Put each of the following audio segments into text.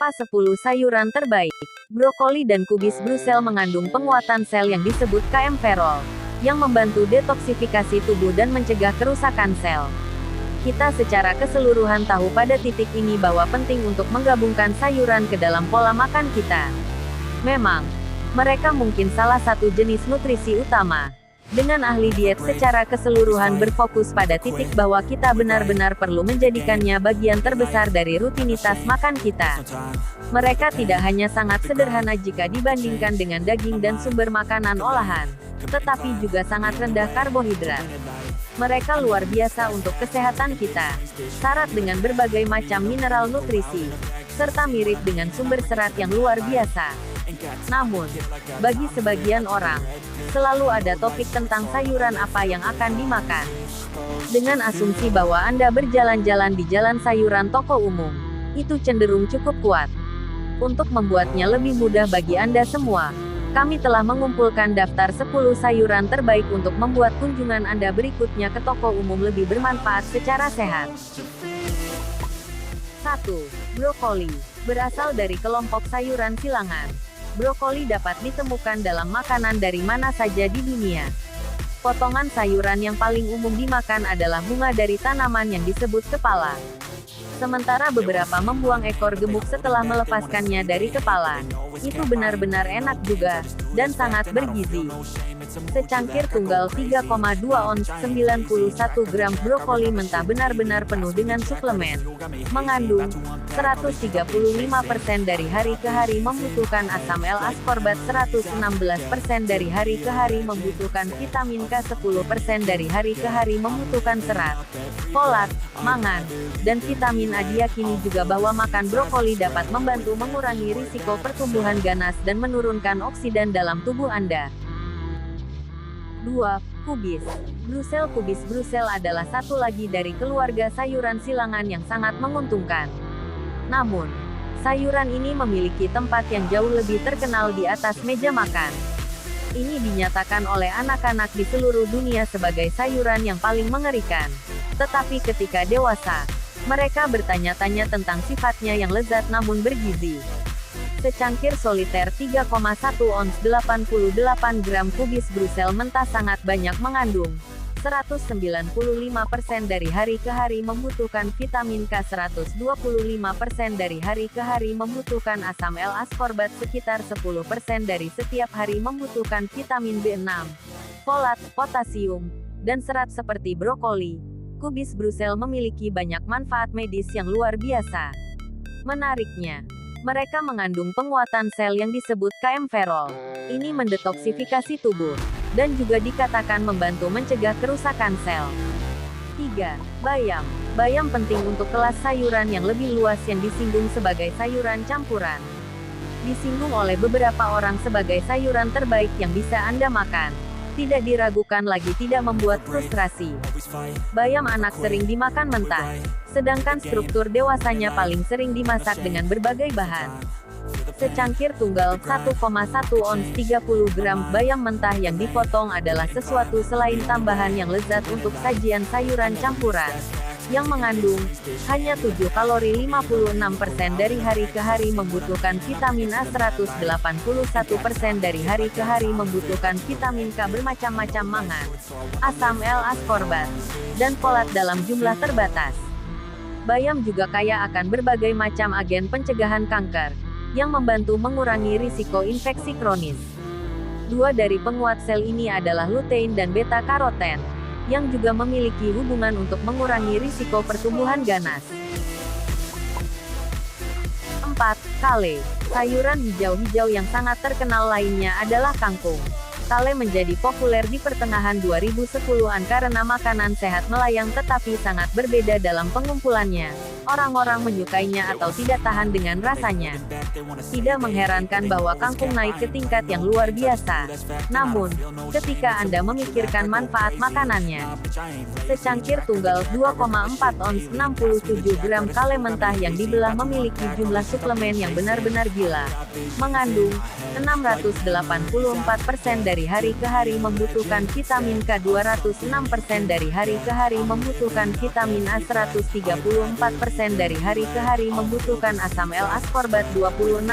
Apa 10 sayuran terbaik? Brokoli dan kubis Brussels mengandung penguatan sel yang disebut kaempferol, yang membantu detoksifikasi tubuh dan mencegah kerusakan sel. Kita secara keseluruhan tahu pada titik ini bahwa penting untuk menggabungkan sayuran ke dalam pola makan kita. Memang, mereka mungkin salah satu jenis nutrisi utama. Dengan ahli diet secara keseluruhan berfokus pada titik bahwa kita benar-benar perlu menjadikannya bagian terbesar dari rutinitas makan kita. Mereka tidak hanya sangat sederhana jika dibandingkan dengan daging dan sumber makanan olahan, tetapi juga sangat rendah karbohidrat. Mereka luar biasa untuk kesehatan kita, syarat dengan berbagai macam mineral nutrisi, serta mirip dengan sumber serat yang luar biasa. Namun, bagi sebagian orang, selalu ada topik tentang sayuran apa yang akan dimakan. Dengan asumsi bahwa Anda berjalan-jalan di jalan sayuran toko umum, itu cenderung cukup kuat. Untuk membuatnya lebih mudah bagi Anda semua, kami telah mengumpulkan daftar 10 sayuran terbaik untuk membuat kunjungan Anda berikutnya ke toko umum lebih bermanfaat secara sehat. 1. Brokoli. Berasal dari kelompok sayuran silangan. Brokoli dapat ditemukan dalam makanan dari mana saja di dunia. Potongan sayuran yang paling umum dimakan adalah bunga dari tanaman yang disebut kepala. Sementara beberapa membuang ekor gemuk setelah melepaskannya dari kepala. Itu benar-benar enak juga, dan sangat bergizi. Secangkir tunggal 3,2 ons 91 gram brokoli mentah benar-benar penuh dengan suplemen. Mengandung 135% dari hari ke hari membutuhkan asam L-ascorbat, 116% dari hari ke hari membutuhkan vitamin K, 10% dari hari ke hari membutuhkan serat, folat, mangan, dan vitamin A. Diyakini juga bahwa makan brokoli dapat membantu mengurangi risiko pertumbuhan ganas dan menurunkan oksidan dalam tubuh Anda. 2. Kubis Brussels. Kubis Brussels adalah satu lagi dari keluarga sayuran silangan yang sangat menguntungkan. Namun, sayuran ini memiliki tempat yang jauh lebih terkenal di atas meja makan. Ini dinyatakan oleh anak-anak di seluruh dunia sebagai sayuran yang paling mengerikan. Tetapi ketika dewasa, mereka bertanya-tanya tentang sifatnya yang lezat namun bergizi. Secangkir soliter 3,1 ons 88 gram kubis Brussels mentah sangat banyak mengandung 195% dari hari ke hari membutuhkan vitamin K, 125% dari hari ke hari membutuhkan asam L-ascorbat, sekitar 10% dari setiap hari membutuhkan vitamin B6, folat, potasium, dan serat seperti brokoli. Kubis Brussels memiliki banyak manfaat medis yang luar biasa. Menariknya, mereka mengandung penguatan sel yang disebut kaempferol. Ini mendetoksifikasi tubuh, dan juga dikatakan membantu mencegah kerusakan sel. 3. Bayam. Bayam penting untuk kelas sayuran yang lebih luas yang disinggung sebagai sayuran campuran. Disinggung oleh beberapa orang sebagai sayuran terbaik yang bisa Anda makan. Tidak diragukan lagi, tidak membuat frustrasi. Bayam anak sering dimakan mentah, sedangkan struktur dewasanya paling sering dimasak dengan berbagai bahan. Secangkir tunggal 1,1 ons 30 gram bayam mentah yang dipotong adalah sesuatu selain tambahan yang lezat untuk sajian sayuran campuran, yang mengandung hanya 7 kalori. 56% dari hari ke hari membutuhkan vitamin A, 181% dari hari ke hari membutuhkan vitamin K, bermacam-macam mangan, asam L-ascorbat, dan folat dalam jumlah terbatas. Bayam juga kaya akan berbagai macam agen pencegahan kanker, yang membantu mengurangi risiko infeksi kronis. Dua dari penguat sel ini adalah lutein dan beta-karoten, yang juga memiliki hubungan untuk mengurangi risiko pertumbuhan ganas. 4. Kale. Sayuran hijau-hijau yang sangat terkenal lainnya adalah kangkung. Kale menjadi populer di pertengahan 2010-an karena makanan sehat melayang tetapi sangat berbeda dalam pengumpulannya. Orang-orang menyukainya atau tidak tahan dengan rasanya. Tidak mengherankan bahwa kangkung naik ke tingkat yang luar biasa. Namun, ketika Anda memikirkan manfaat makanannya, secangkir tunggal 2,4 ons 67 gram kale mentah yang dibelah memiliki jumlah suplemen yang benar-benar gila. Mengandung 684% dari dari hari ke hari membutuhkan vitamin K, 206% dari hari ke hari membutuhkan vitamin A, 134% dari hari ke hari membutuhkan asam L-ascorbat, 26%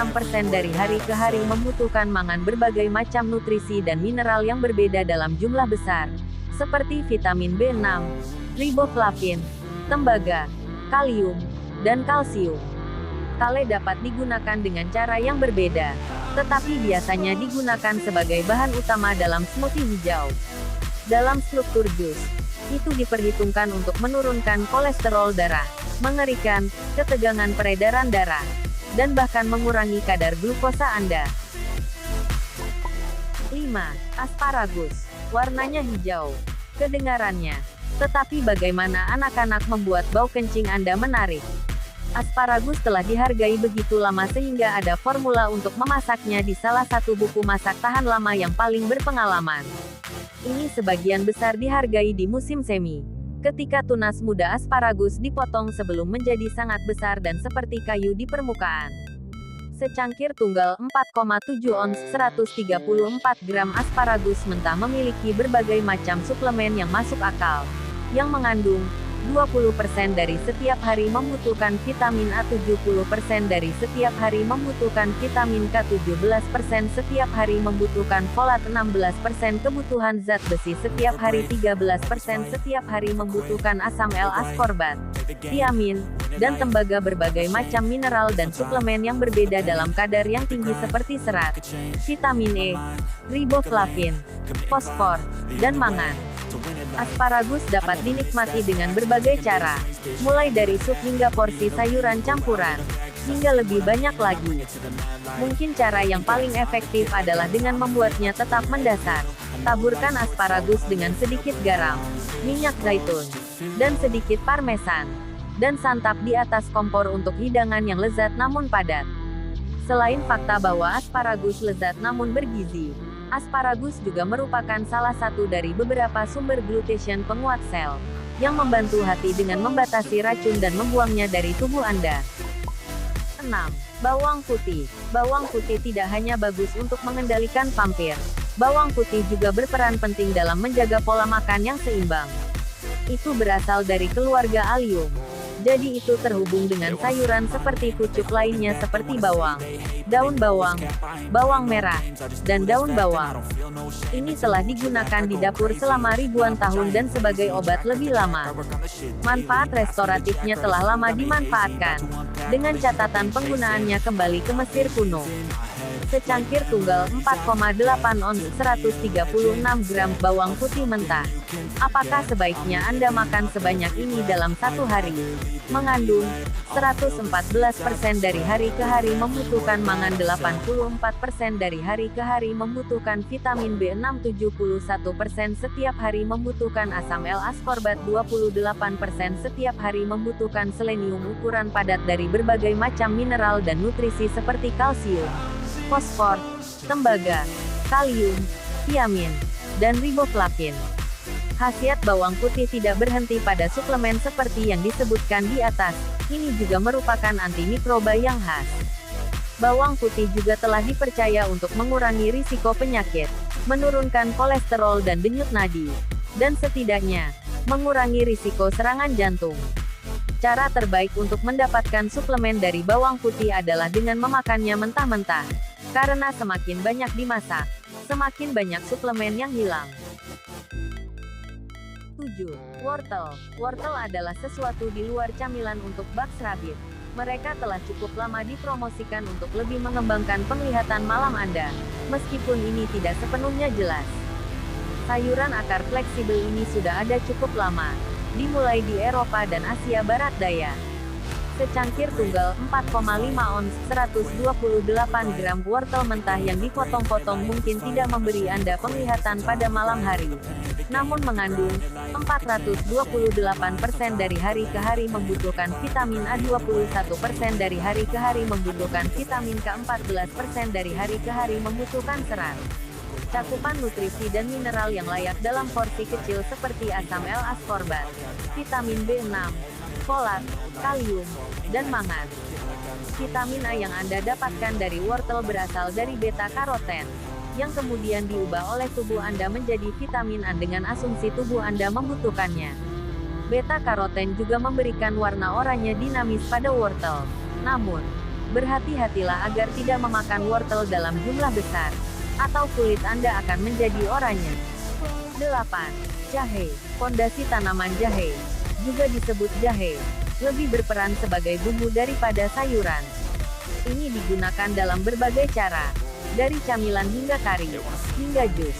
dari hari ke hari membutuhkan mangan, berbagai macam nutrisi dan mineral yang berbeda dalam jumlah besar, seperti vitamin B6, riboflavin, tembaga, kalium, dan kalsium. Kale dapat digunakan dengan cara yang berbeda, tetapi biasanya digunakan sebagai bahan utama dalam smoothie hijau. Dalam struktur jus, itu diperhitungkan untuk menurunkan kolesterol darah, mengerikan, ketegangan peredaran darah, dan bahkan mengurangi kadar glukosa Anda. 5. Asparagus. Warnanya hijau. Kedengarannya. Tetapi bagaimana anak-anak membuat bau kencing Anda menarik? Asparagus telah dihargai begitu lama sehingga ada formula untuk memasaknya di salah satu buku masak tahan lama yang paling berpengalaman. Ini sebagian besar dihargai di musim semi, ketika tunas muda asparagus dipotong sebelum menjadi sangat besar dan seperti kayu di permukaan. Secangkir tunggal 4,7 ons 134 gram asparagus mentah memiliki berbagai macam suplemen yang masuk akal, yang mengandung 20% dari setiap hari membutuhkan vitamin A, 70% dari setiap hari membutuhkan vitamin K, 17% setiap hari membutuhkan folat, 16% kebutuhan zat besi setiap hari, 13% setiap hari membutuhkan asam L-ascorbat, tiamin, dan tembaga, berbagai macam mineral dan suplemen yang berbeda dalam kadar yang tinggi seperti serat, vitamin E, riboflavin, fosfor, dan mangan. Asparagus dapat dinikmati dengan berbagai cara, mulai dari sup hingga porsi sayuran campuran, hingga lebih banyak lagi. Mungkin cara yang paling efektif adalah dengan membuatnya tetap mendasar. Taburkan asparagus dengan sedikit garam, minyak zaitun, dan sedikit parmesan, dan santap di atas kompor untuk hidangan yang lezat namun padat. Selain fakta bahwa asparagus lezat namun bergizi, asparagus juga merupakan salah satu dari beberapa sumber glutathione penguat sel, yang membantu hati dengan membatasi racun dan membuangnya dari tubuh Anda. 6. Bawang putih. Bawang putih tidak hanya bagus untuk mengendalikan vampir, bawang putih juga berperan penting dalam menjaga pola makan yang seimbang. Itu berasal dari keluarga Allium. Jadi itu terhubung dengan sayuran seperti pucuk lainnya seperti bawang, daun bawang, bawang merah, dan daun bawang. Ini telah digunakan di dapur selama ribuan tahun dan sebagai obat lebih lama. Manfaat restoratifnya telah lama dimanfaatkan, dengan catatan penggunaannya kembali ke Mesir kuno. Secangkir tunggal 4,8 ons 136 gram bawang putih mentah. Apakah sebaiknya Anda makan sebanyak ini dalam satu hari? Mengandung 114% dari hari ke hari membutuhkan mangan, 84% dari hari ke hari membutuhkan vitamin B6, 71% setiap hari membutuhkan asam L-ascorbat, 28% setiap hari membutuhkan selenium, ukuran padat dari berbagai macam mineral dan nutrisi seperti kalsium, fosfor, tembaga, kalium, tiamin, dan riboflavin. Khasiat bawang putih tidak berhenti pada suplemen seperti yang disebutkan di atas, ini juga merupakan antimikroba yang khas. Bawang putih juga telah dipercaya untuk mengurangi risiko penyakit, menurunkan kolesterol dan denyut nadi, dan setidaknya, mengurangi risiko serangan jantung. Cara terbaik untuk mendapatkan suplemen dari bawang putih adalah dengan memakannya mentah-mentah, karena semakin banyak dimasak, semakin banyak suplemen yang hilang. 7. Wortel. Wortel adalah sesuatu di luar camilan untuk Bugs Rabbit. Mereka telah cukup lama dipromosikan untuk lebih mengembangkan penglihatan malam Anda, meskipun ini tidak sepenuhnya jelas. Sayuran akar fleksibel ini sudah ada cukup lama, dimulai di Eropa dan Asia Barat Daya. Secangkir tunggal 4,5 ons 128 gram wortel mentah yang dipotong-potong mungkin tidak memberi Anda penglihatan pada malam hari, namun mengandung 428% dari hari ke hari membutuhkan vitamin A, 21% dari hari ke hari membutuhkan vitamin K, 14% dari hari ke hari membutuhkan serat. Cakupan nutrisi dan mineral yang layak dalam porsi kecil seperti asam L-ascorbat, vitamin B6, folat, kalium, dan mangan. Vitamin A yang Anda dapatkan dari wortel berasal dari beta-karoten, yang kemudian diubah oleh tubuh Anda menjadi vitamin A dengan asumsi tubuh Anda membutuhkannya. Beta-karoten juga memberikan warna oranye dinamis pada wortel. Namun, berhati-hatilah agar tidak memakan wortel dalam jumlah besar, atau kulit Anda akan menjadi oranye. 8. Jahe. Pondasi tanaman jahe, juga disebut jahe, lebih berperan sebagai bumbu daripada sayuran. Ini digunakan dalam berbagai cara, dari camilan hingga kari, hingga jus.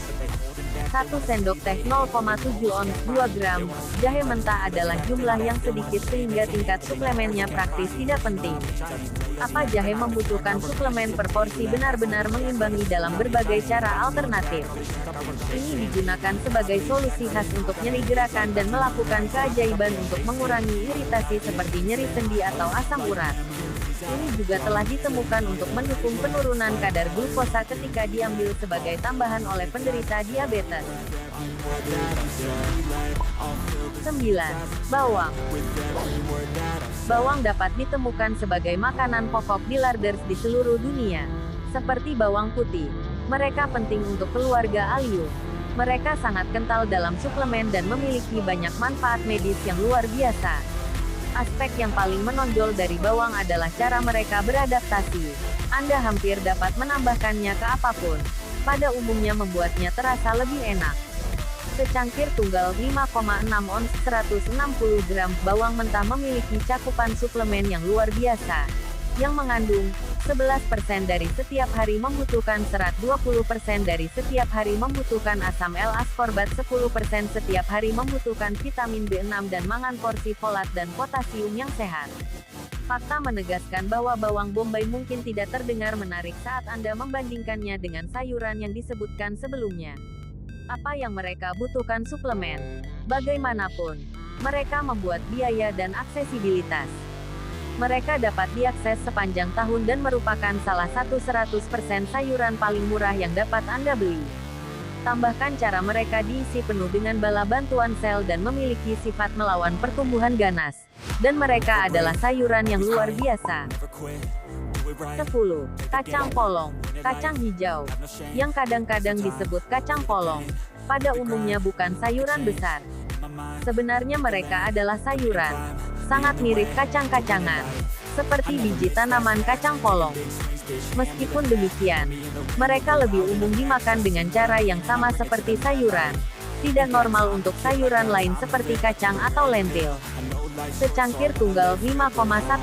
1 sendok teh 0,7 ons 2 gram, jahe mentah adalah jumlah yang sedikit sehingga tingkat suplemennya praktis tidak penting. Apa jahe membutuhkan suplemen per porsi benar-benar mengimbangi dalam berbagai cara alternatif. Ini digunakan sebagai solusi khas untuk nyeri gerakan dan melakukan keajaiban untuk mengurangi iritasi seperti nyeri sendi atau asam urat. Ini juga telah ditemukan untuk mendukung penurunan kadar glukosa ketika diambil sebagai tambahan oleh penderita diabetes. 9. Bawang. Bawang dapat ditemukan sebagai makanan pokok di larders di seluruh dunia. Seperti bawang putih, mereka penting untuk keluarga Allium. Mereka sangat kental dalam suplemen dan memiliki banyak manfaat medis yang luar biasa. Aspek yang paling menonjol dari bawang adalah cara mereka beradaptasi. Anda hampir dapat menambahkannya ke apapun. Pada umumnya membuatnya terasa lebih enak. Secangkir tunggal 5,6 ons 160 gram bawang mentah memiliki cakupan suplemen yang luar biasa, yang mengandung 11% dari setiap hari membutuhkan serat, 20% dari setiap hari membutuhkan asam L-ascorbat, 10% setiap hari membutuhkan vitamin B6 dan mangan porsi folat dan potasium yang sehat. Fakta menegaskan bahwa bawang bombay mungkin tidak terdengar menarik saat Anda membandingkannya dengan sayuran yang disebutkan sebelumnya. Apa yang mereka butuhkan suplemen? Bagaimanapun, mereka membuat biaya dan aksesibilitas. Mereka dapat diakses sepanjang tahun dan merupakan salah satu 100% sayuran paling murah yang dapat Anda beli. Tambahkan cara mereka diisi penuh dengan bala bantuan sel dan memiliki sifat melawan pertumbuhan ganas. Dan mereka adalah sayuran yang luar biasa. 10. Kacang polong. Kacang hijau, yang kadang-kadang disebut kacang polong, pada umumnya bukan sayuran besar. Sebenarnya mereka adalah sayuran, sangat mirip kacang-kacangan, seperti biji tanaman kacang polong. Meskipun demikian, mereka lebih umum dimakan dengan cara yang sama seperti sayuran. Tidak normal untuk sayuran lain seperti kacang atau lentil. Secangkir tunggal 5,1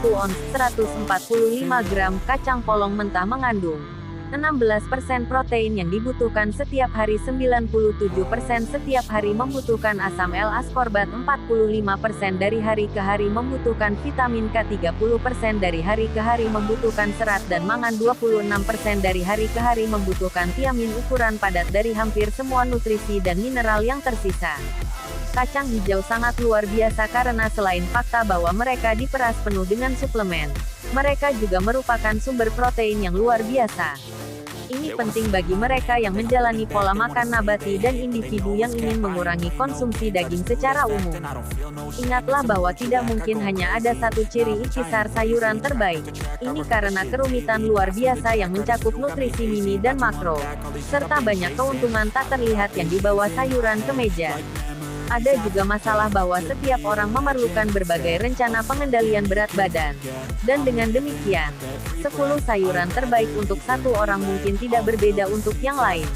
ons 145 gram kacang polong mentah mengandung 16% protein yang dibutuhkan setiap hari, 97% setiap hari membutuhkan asam L-ascorbat, 45% dari hari ke hari membutuhkan vitamin K, 30% dari hari ke hari membutuhkan serat dan mangan, 26% dari hari ke hari membutuhkan tiamin, ukuran padat dari hampir semua nutrisi dan mineral yang tersisa. Kacang hijau sangat luar biasa karena selain fakta bahwa mereka diperas penuh dengan suplemen, mereka juga merupakan sumber protein yang luar biasa. Ini penting bagi mereka yang menjalani pola makan nabati dan individu yang ingin mengurangi konsumsi daging secara umum. Ingatlah bahwa tidak mungkin hanya ada satu ciri ikhtisar sayuran terbaik. Ini karena kerumitan luar biasa yang mencakup nutrisi mini dan makro, serta banyak keuntungan tak terlihat yang dibawa sayuran ke meja. Ada juga masalah bahwa setiap orang memerlukan berbagai rencana pengendalian berat badan. Dan dengan demikian, 10 sayuran terbaik untuk satu orang mungkin tidak berbeda untuk yang lain.